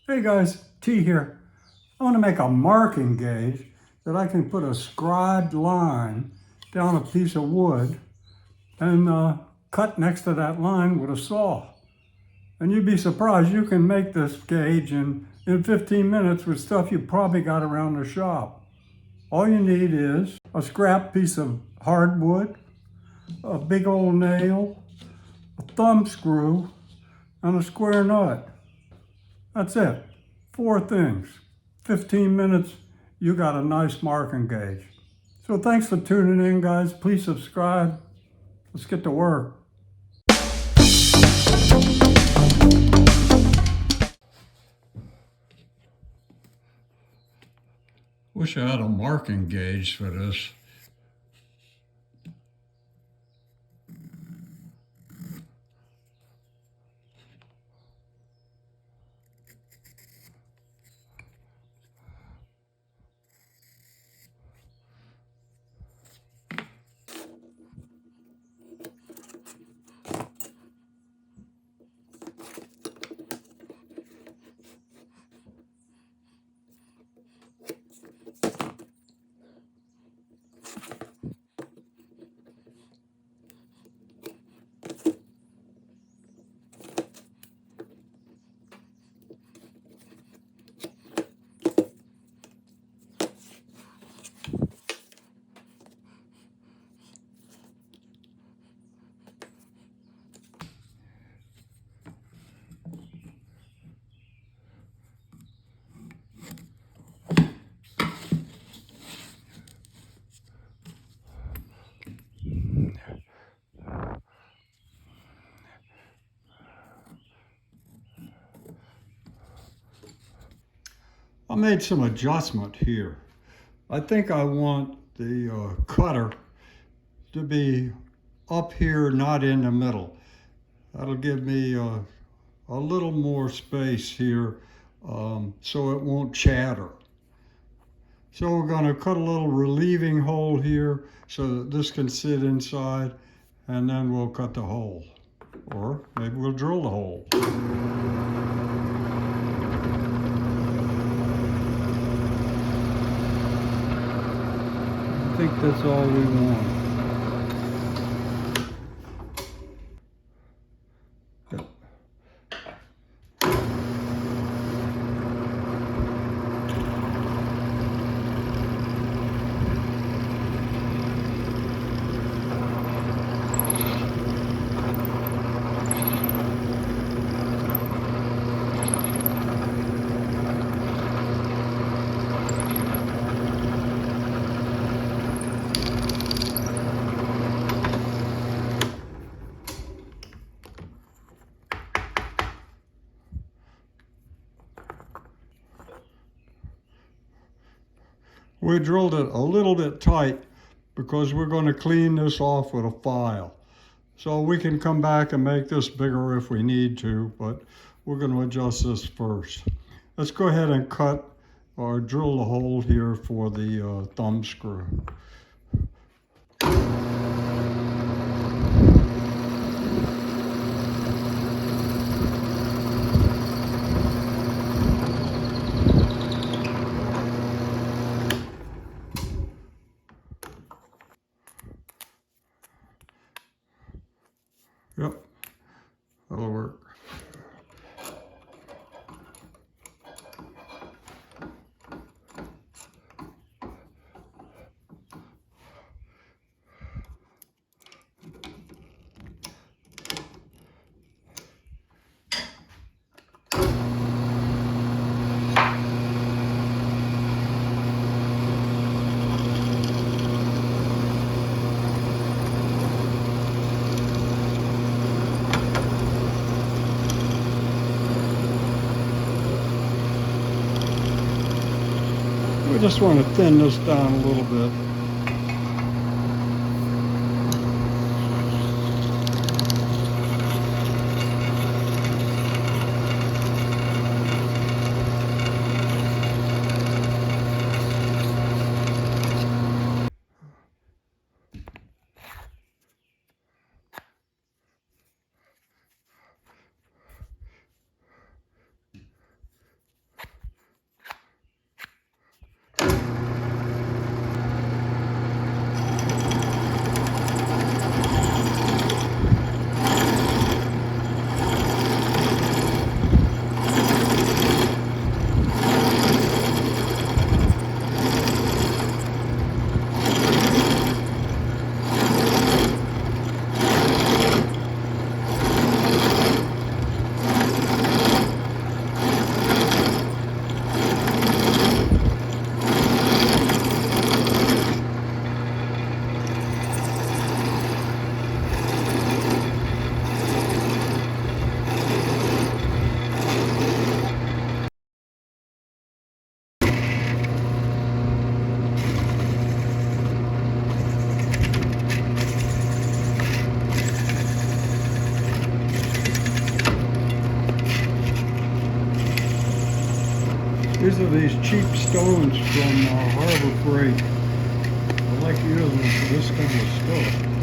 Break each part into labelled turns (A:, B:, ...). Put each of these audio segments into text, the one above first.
A: Hey guys, T here. I want to make a marking gauge that I can put a scribed line down a piece of wood and cut next to that line with a saw. And you'd be surprised, you can make this gauge in 15 minutes with stuff you probably got around the shop. All you need is a scrap piece of hardwood, a big old nail, a thumb screw, and a square nut. That's it. 4 things. 15 minutes, you got a nice marking gauge. So thanks for tuning in, guys. Please subscribe. Let's get to work. Wish I had a marking gauge for this. I made some adjustment here. I think I want the cutter to be up here, not in the middle. That'll give me a little more space here so it won't chatter. So we're going to cut a little relieving hole here so that this can sit inside, and then we'll cut the hole. Or maybe we'll drill the hole. I think that's all we want. We drilled it a little bit tight because we're going to clean this off with a file. So we can come back and make this bigger if we need to, but we're going to adjust this first. Let's go ahead and cut or drill the hole here for the thumb screw. Yep, that'll work. We just want to thin this down a little bit. These are these cheap stones from Harbor Freight. I like using them for this kind of stuff.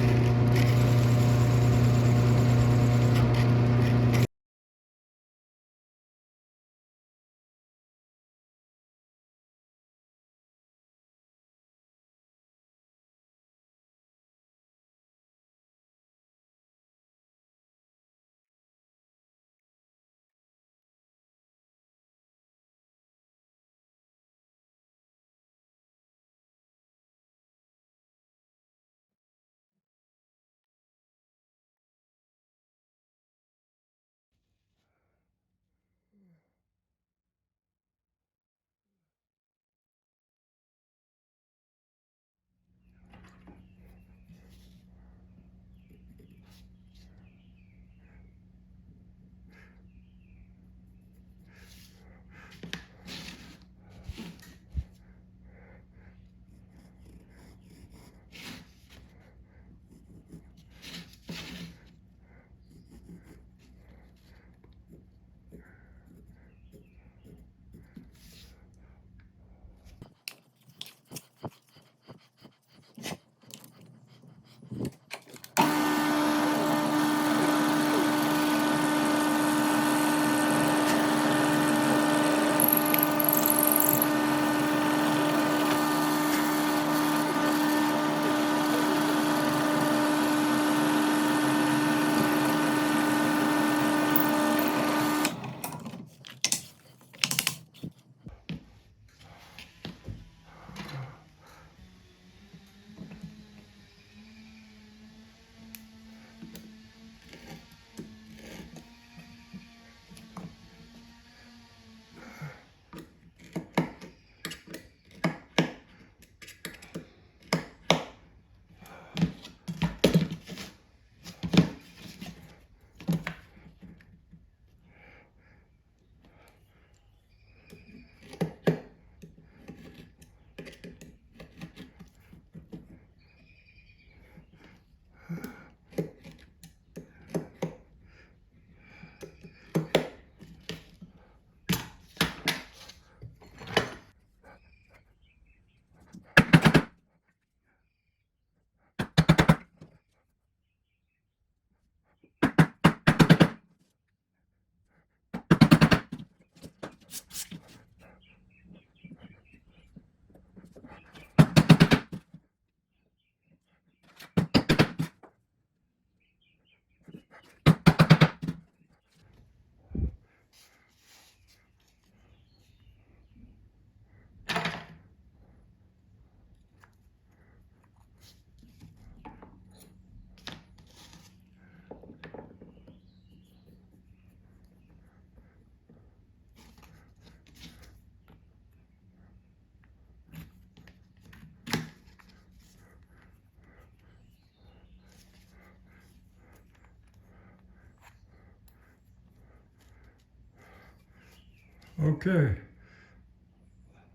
A: Okay,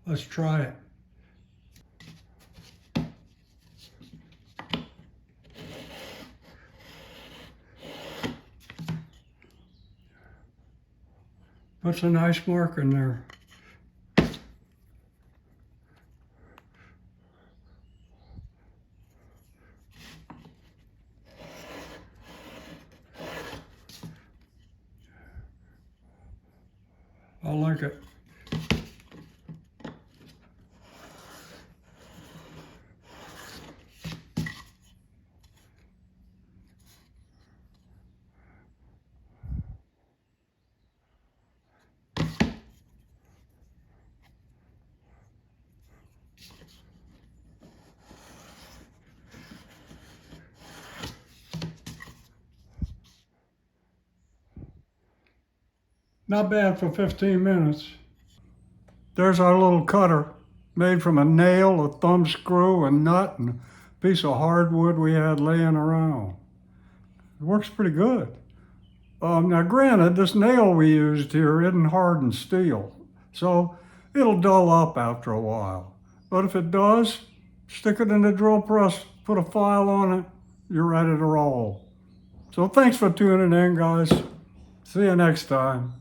A: let's try it. Puts a nice mark in there. I like it. Not bad for 15 minutes. There's our little cutter made from a nail, a thumb screw, a nut, and a piece of hardwood we had laying around. It works pretty good. Now granted, this nail we used here isn't hardened steel, so it'll dull up after a while. But if it does, stick it in the drill press, put a file on it, you're ready to roll. So thanks for tuning in, guys. See you next time.